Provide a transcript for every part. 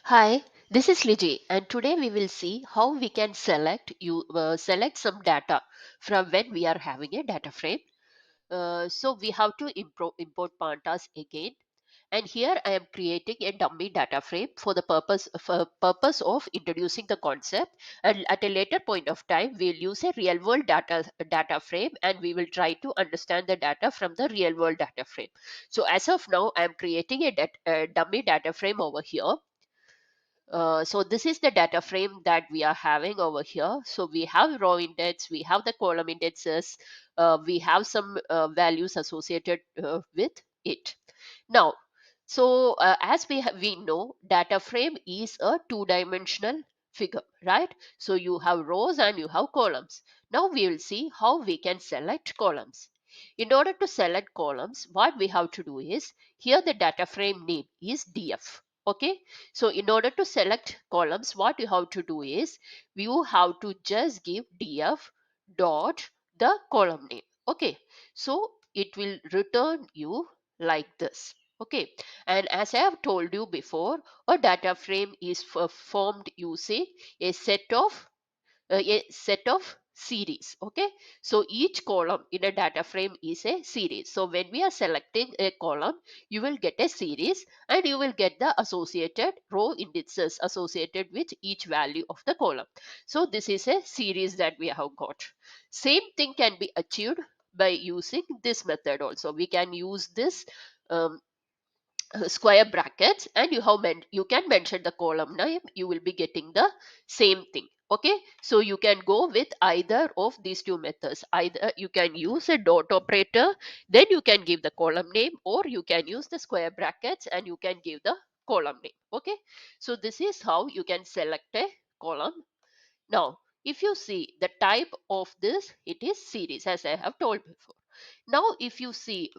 Hi, this is Liji, and today we will see how we can select some data from when we are having a data frame. So we have to import pandas again, and here I am creating a dummy data frame for purpose of introducing the concept. And at a later point of time, we'll use a real world data frame, and we will try to understand the data from the real world data frame. So as of now, I am creating a dummy data frame over here. So this is the data frame that we are having over here. So we have row index, we have the column indexes, we have some values associated with it. Now, as we know, data frame is a two-dimensional figure, right? So you have rows and you have columns. Now we will see how we can select columns. In order to select columns, what we have to do is, here the data frame name is df. Okay, so in order to select columns, what you have to do is you have to just give df dot the column name. Okay, so it will return you like this. Okay, and as I have told you before, a data frame is formed using a set of series. Okay, so each column in a data frame is a series. So when we are selecting a column, you will get a series and you will get the associated row indices associated with each value of the column. So this is a series that we have got. Same thing can be achieved by using this method also. We can use this um, square brackets, and you can mention the column name. You will be getting the same thing. Okay, so you can go with either of these two methods. Either you can use a dot operator, then you can give the column name, or you can use the square brackets and you can give the column name. Okay, so this is how you can select a column. Now if you see the type of this, it is series, as I have told before. Now if you see,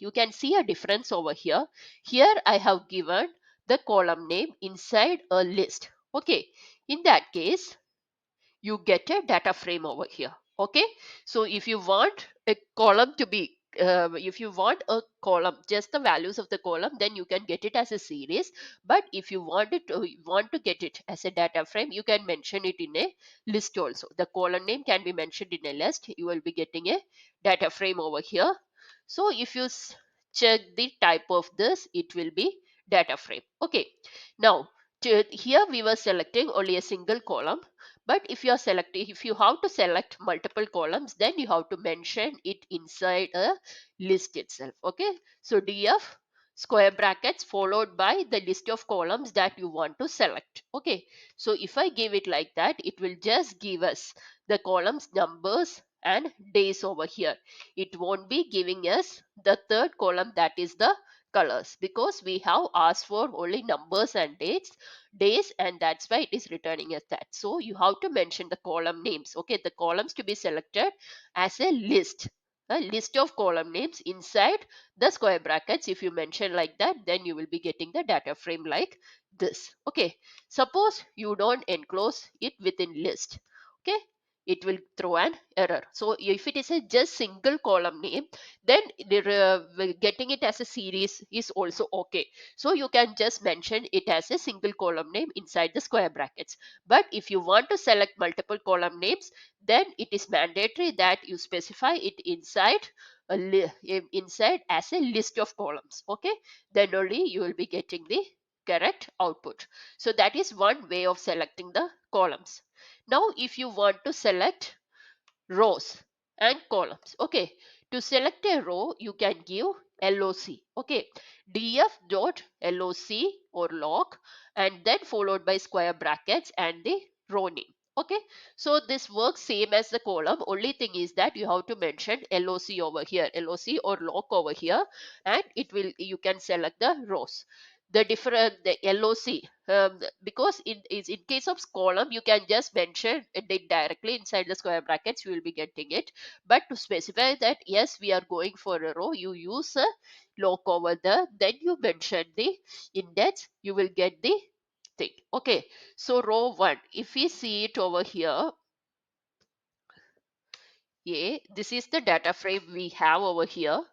you can see a difference over here. Here I have given the column name inside a list. Okay, in that case you get a data frame over here. Okay, so if you want a column to be if you want a column, just the values of the column, then you can get it as a series. But if you want to get it as a data frame, you can mention it in a list also. The column name can be mentioned in a list. You will be getting a data frame over here. So if you check the type of this, it will be data frame. Okay, now here we were selecting only a single column, but if you have to select multiple columns, then you have to mention it inside a list itself. Okay, so df square brackets followed by the list of columns that you want to select. Okay, so if I give it like that, it will just give us the columns numbers and days over here. It won't be giving us the third column, that is the colors, because we have asked for only numbers and days, and that's why it is returning as that. So you have to mention the column names. Okay, the columns to be selected as a list of column names inside the square brackets. If you mention like that, then you will be getting the data frame like this. Okay, suppose you don't enclose it within list. Okay, it will throw an error. So if it is a just single column name, then getting it as a series is also okay. So you can just mention it as a single column name inside the square brackets. But if you want to select multiple column names, then it is mandatory that you specify it inside as a list of columns. Okay, then only you will be getting the correct output. So that is one way of selecting the columns. Now if you want to select rows and columns. Okay, to select a row, you can give loc. Okay, df dot loc or loc, and then followed by square brackets and the row name. Okay, so this works same as the column. Only thing is that you have to mention loc over here, loc or loc over here, and you can select the rows. The loc, because in case of column, you can just mention it directly inside the square brackets, you will be getting it. But to specify that yes, we are going for a row, you use a loc over there, then you mention the index, you will get the thing. Okay, so row 1, if we see it over here, yeah, this is the data frame we have over here.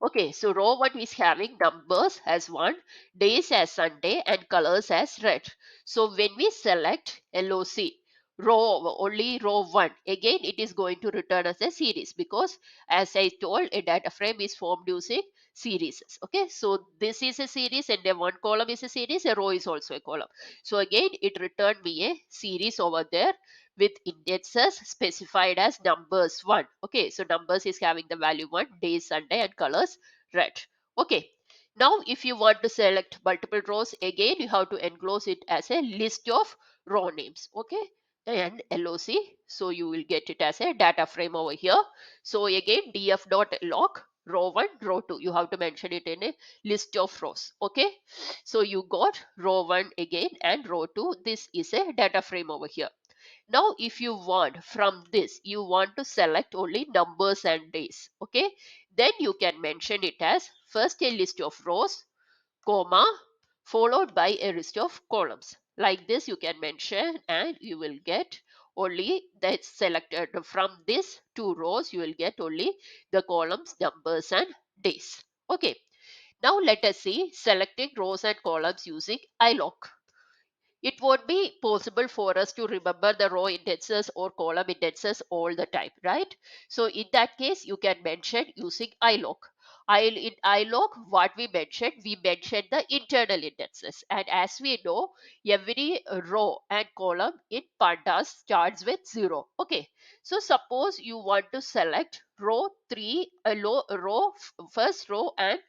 Okay, so row 1 is having numbers as 1, days as Sunday, and colors as red. So when we select LOC, row only row 1, again it is going to return as a series, because as I told, a data frame is formed using series. Okay, so this is a series, and then one column is a series, a row is also a column. So again it returned me a series over there with indexes specified as numbers 1. Okay, so numbers is having the value 1, days, Sunday, and colors red. Okay, now if you want to select multiple rows, again you have to enclose it as a list of row names. Okay, and loc, so you will get it as a data frame over here. So again, df.loc row 1, row 2, you have to mention it in a list of rows. Okay, so you got row 1 again and row 2. This is a data frame over here. Now, if you want from this, you want to select only numbers and days. Okay, then you can mention it as first a list of rows, comma, followed by a list of columns. Like this, you can mention, and you will get only that's selected from these two rows. You will get only the columns, numbers, and days. Okay, now let us see selecting rows and columns using iloc. It won't be possible for us to remember the row indexes or column indexes all the time, right? So in that case, you can mention using iloc. In iloc, what we mentioned the internal indexes. And as we know, every row and column in Pandas starts with 0. Okay. So suppose you want to select row 3, first row and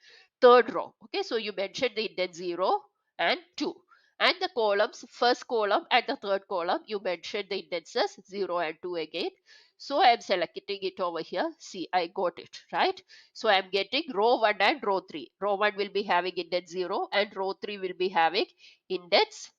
third row. Okay. So you mentioned the index 0 and 2, and the columns, first column and the third column, you mentioned the indexes 0 and 2 again. So I am selecting it over here. See, I got it, right? So I am getting row 1 and row 3. Row 1 will be having index 0 and row 3 will be having index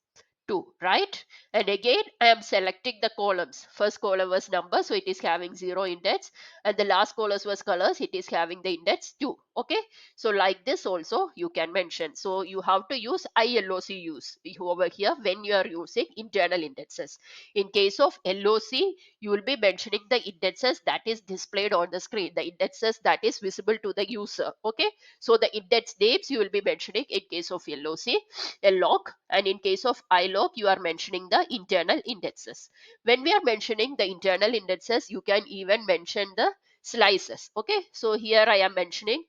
2, right? And again, I am selecting the columns. First column was number, so it is having 0 index, and the last column was colors, it is having the index 2. Okay, so like this also you can mention. So you have to use iloc use over here when you are using internal indexes. In case of loc, you will be mentioning the indexes that is displayed on the screen, the indexes that is visible to the user. Okay, so the index names you will be mentioning in case of loc, and in case of iloc, you are mentioning the internal indexes. When we are mentioning the internal indexes, you can even mention the slices. Okay, so here I am mentioning,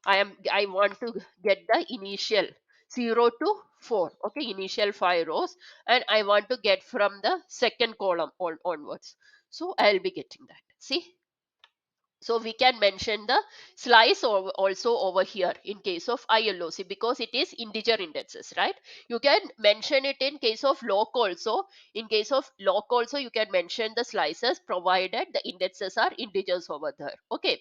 I want to get the initial 0 to 4. Okay, initial 5 rows, and I want to get from the second column onwards. So I'll be getting that. See, so we can mention the slice also over here in case of iloc, because it is integer indexes, right? You can mention it in case of loc also. In case of loc also, you can mention the slices provided the indexes are integers over there. Okay,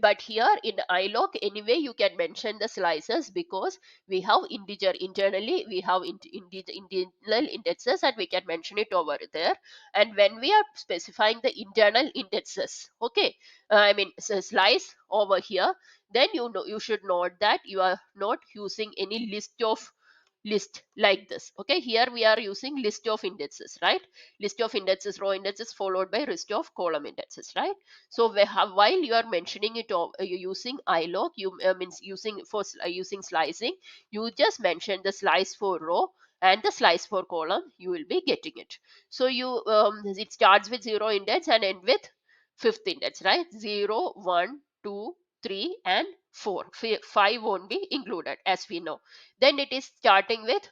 but here in iloc, anyway, you can mention the slices, because we have integer internally, we have internal indexes, and we can mention it over there. And when we are specifying the internal indexes, okay, I mean slice over here, then you know, you should note that you are not using any list like this. Okay, here we are using list of indexes, right? List of indexes, row indexes, followed by list of column indexes, right? So we have, while you are mentioning it, you using iloc, you means using using slicing, you just mention the slice for row and the slice for column, you will be getting it. So you it starts with 0 index and end with fifth index, right? 0, 1, 2, 3, and 4. 5 won't be included, as we know. Then it is starting with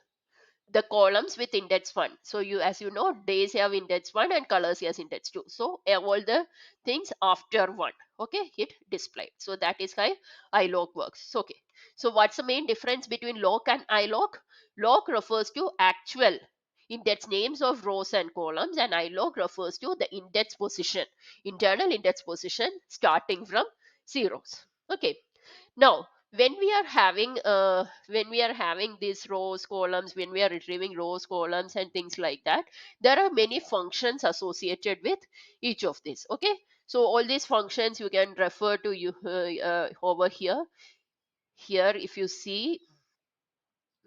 the columns with index 1. So you, as you know, days have index 1 and colors has index 2. So all the things after 1, okay, it displayed. So that is how iloc works. So, okay, so what's the main difference between loc and iloc? Loc refers to actual index names of rows and columns, and iloc refers to the index position, internal index position starting from zeros. Okay, now, when we are having these rows, columns, when we are retrieving rows, columns, and things like that, there are many functions associated with each of these. Okay, so all these functions you can refer to you over here. Here, if you see,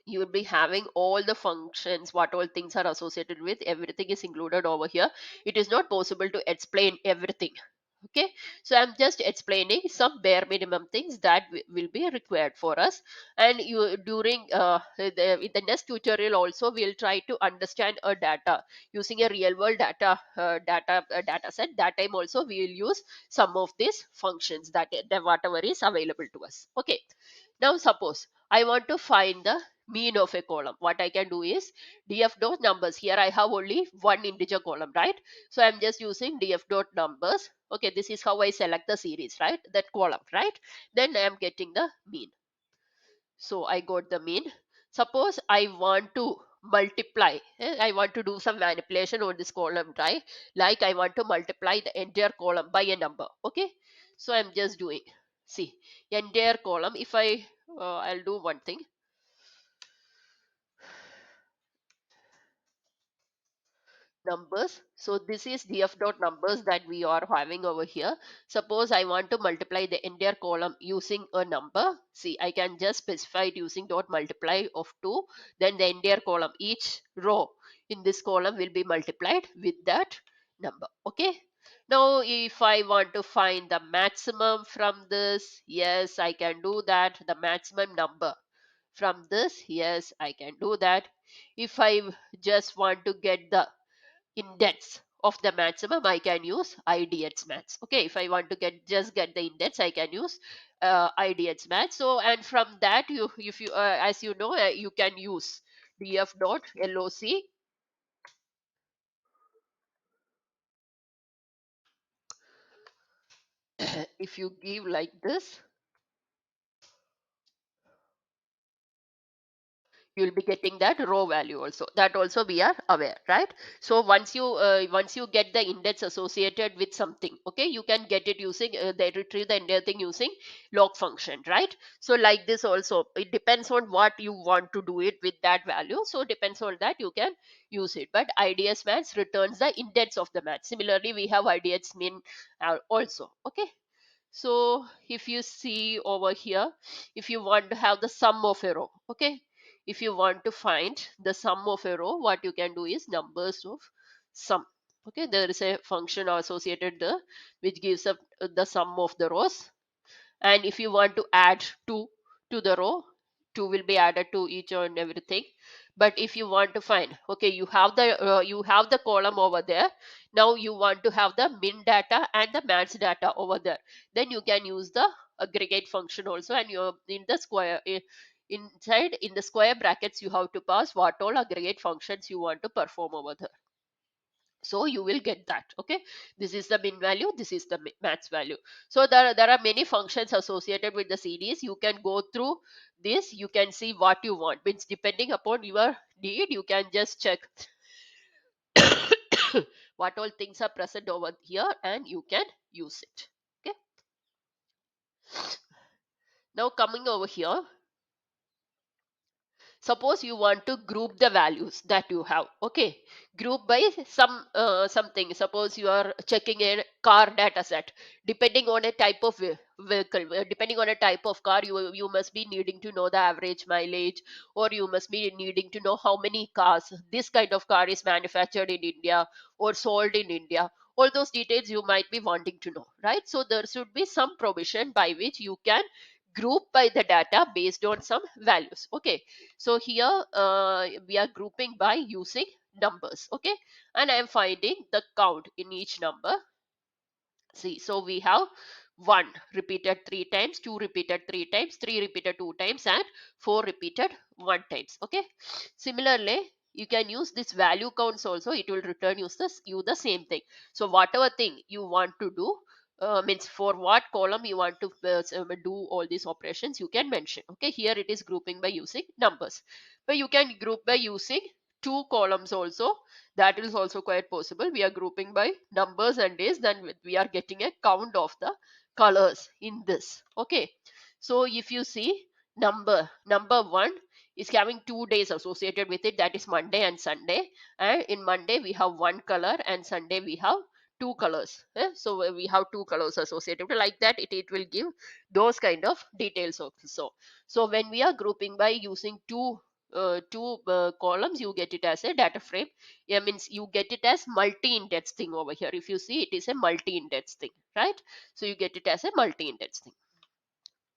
you will be having all the functions, what all things are associated with. Everything is included over here. It is not possible to explain everything, Okay, so I'm just explaining some bare minimum things that will be required for us. And you during in the next tutorial also we'll try to understand a data using a real world data set. That time also we will use some of these functions that whatever is available to us. Okay, now suppose I want to find the mean of a column. What I can do is df dot numbers. Here I have only one integer column, right? So I'm just using df dot numbers. Okay, this is how I select the series, right? That column, right? Then I am getting the mean. So I got the mean. Suppose I want to multiply, I want to do some manipulation on this column, right? Like I want to multiply the entire column by a number. Okay, so I'm just doing, see, entire column. If I I'll do one thing. Numbers. So this is df dot numbers that we are having over here. Suppose I want to multiply the entire column using a number. See, I can just specify it using dot multiply of 2. Then the entire column, each row in this column will be multiplied with that number. Okay. Now, if I want to find the maximum from this, yes, I can do that. The maximum number from this, yes, I can do that. If I just want to get the index of the maximum, I can use idx max. Okay, if I want to get the index, I can use idx max. So, and from that, you if you as you know, you can use df dot loc. If you give like this, you'll be getting that row value also. That also we are aware, right? So once you get the index associated with something, okay, you can get it using they retrieve the entire thing using log function, right? So like this also, it depends on what you want to do it with that value. So depends on that, you can use it. But IDS max returns the index of the match. Similarly, we have IDX min also. Okay, so if you see over here, if you want to have the sum of a row, okay, if you want to find the sum of a row, what you can do is numbers of sum. Okay, there is a function associated there which gives up the sum of the rows. And if you want to add 2 to the row, 2 will be added to each and everything. But if you want to find, okay, you have the column over there. Now you want to have the min data and the max data over there. Then you can use the aggregate function also, and you're in the inside in the square brackets you have to pass what all aggregate functions you want to perform over there. So you will get that. Okay, this is the min value, this is the max value. So there are many functions associated with the series. You can go through this, you can see what you want. Means depending upon your need, you can just check what all things are present over here and you can use it. Okay, now coming over here, suppose you want to group the values that you have. Okay, group by something. Suppose you are checking a car data set. Depending on a type of vehicle, depending on a type of car, you must be needing to know the average mileage, or you must be needing to know how many cars this kind of car is manufactured in India or sold in India. All those details you might be wanting to know, right? So there should be some provision by which you can group by the data based on some values. Okay, so here we are grouping by using numbers. Okay, and I am finding the count in each number. See, so we have 1 repeated 3 times, 2 repeated 3 times, 3 repeated 2 times, and 4 repeated 1 times. Okay, similarly you can use this value counts also. It will return you the same thing. So whatever thing you want to do, means for what column you want to do all these operations, you can mention. Okay, here it is grouping by using numbers, but you can group by using two columns also. That is also quite possible. We are grouping by numbers and days, then we are getting a count of the colors in this. Okay, so if you see, number one is having 2 days associated with it, that is Monday and Sunday. And in Monday we have one color and Sunday we have two colors. So we have two colors associated like that. It will give those kind of details also. So when we are grouping by using two columns, you get it as a data frame. Yeah, means you get it as multi-index thing over here. If you see, it is a multi-index thing, right? So you get it as a multi-index thing.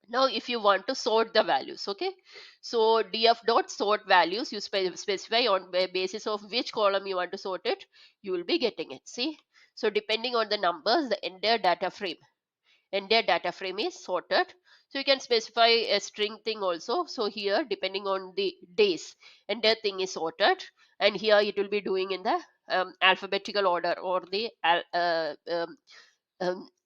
Now if you want to sort the values, okay, so df dot sort values, you specify on basis of which column you want to sort it, you will be getting it. See, so depending on the numbers, the entire data frame is sorted. So you can specify a string thing also. So here, depending on the days, entire thing is sorted, and here it will be doing in the alphabetical order, or the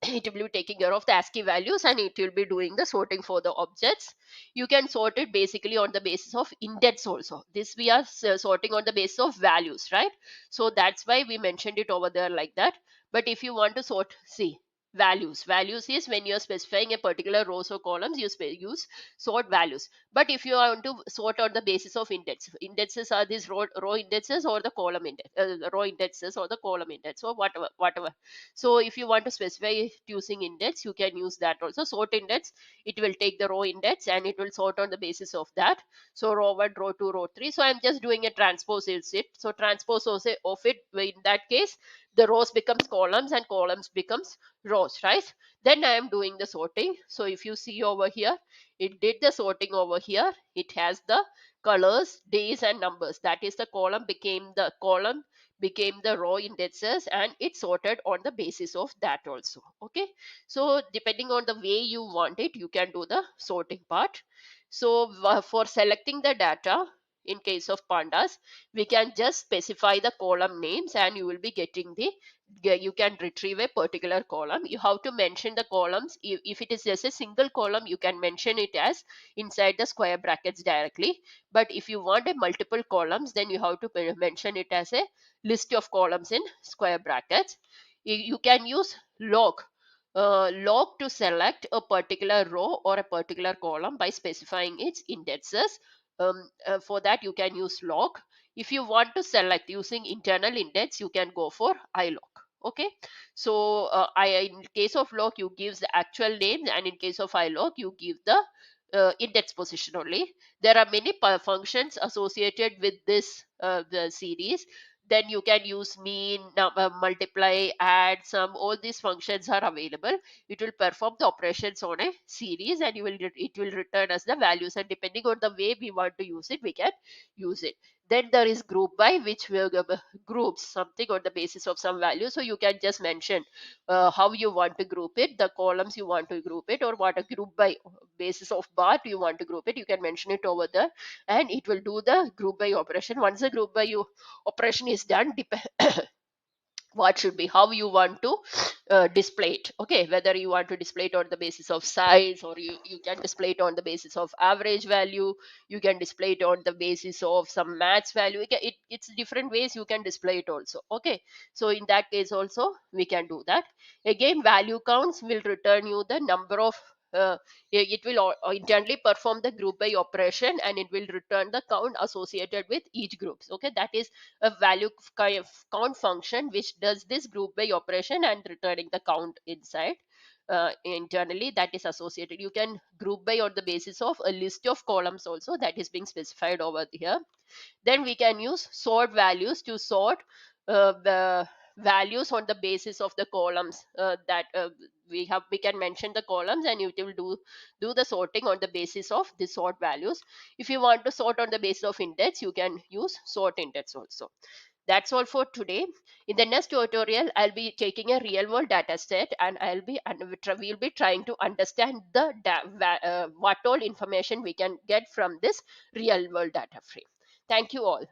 it will be taking care of the ASCII values, and it will be doing the sorting for the objects. You can sort it basically on the basis of indents also. This we are sorting on the basis of values, right? So that's why we mentioned it over there like that. But if you want to sort, see, values is when you are specifying a particular rows or columns, you use sort values. But if you want to sort on the basis of indexes are these row indexes or the column index, row indexes or the column index, or whatever. So if you want to specify it using index, you can use that also. Sort index, it will take the row index and it will sort on the basis of that. So row 1, row 2, row 3. So I'm just doing a transpose is it. So transpose of it, in that case, the rows becomes columns and columns becomes rows, right? Then I am doing the sorting. So if you see over here, it did the sorting over here. It has the colors, days and numbers. That is, the column became the row indexes, and it sorted on the basis of that also. Okay, so depending on the way you want it, you can do the sorting part. So for selecting the data, in case of pandas, we can just specify the column names, and you will be getting the, you can retrieve a particular column. You have to mention the columns. If it is just a single column, you can mention it as inside the square brackets directly. But if you want a multiple columns, then you have to mention it as a list of columns in square brackets. You can use log to select a particular row or a particular column by specifying its indexes. For that, you can use log. If you want to select using internal index, you can go for iloc. Okay, so in case of log, you give the actual name, and in case of iloc, you give the index position only. There are many functions associated with this the series. Then you can use mean, multiply, add, sum. All these functions are available. It will perform the operations on a series, and it will return us the values. And depending on the way we want to use it, we can use it. Then there is group by, which will groups something on the basis of some value. So you can just mention how you want to group it, the columns you want to group it, or what a group by basis of bar you want to group it. You can mention it over there, and it will do the group by operation. Once the group by operation is done, what should be, how you want to display it. Okay, whether you want to display it on the basis of size, or you can display it on the basis of average value. You can display it on the basis of some maths value. It's different ways you can display it also. Okay, so in that case also we can do that. Again, value counts will return you the number of it will internally perform the group by operation, and it will return the count associated with each groups. Okay, that is a value kind of count function which does this group by operation and returning the count inside internally, that is associated. You can group by on the basis of a list of columns also, that is being specified over here. Then we can use sort values to sort the values on the basis of the columns that we can mention the columns, and it will do the sorting on the basis of the sort values. If you want to sort on the basis of index, you can use sort index also. That's all for today. In the next tutorial, I'll be taking a real world data set, and we'll be trying to understand the what all information we can get from this real world data frame. Thank you all.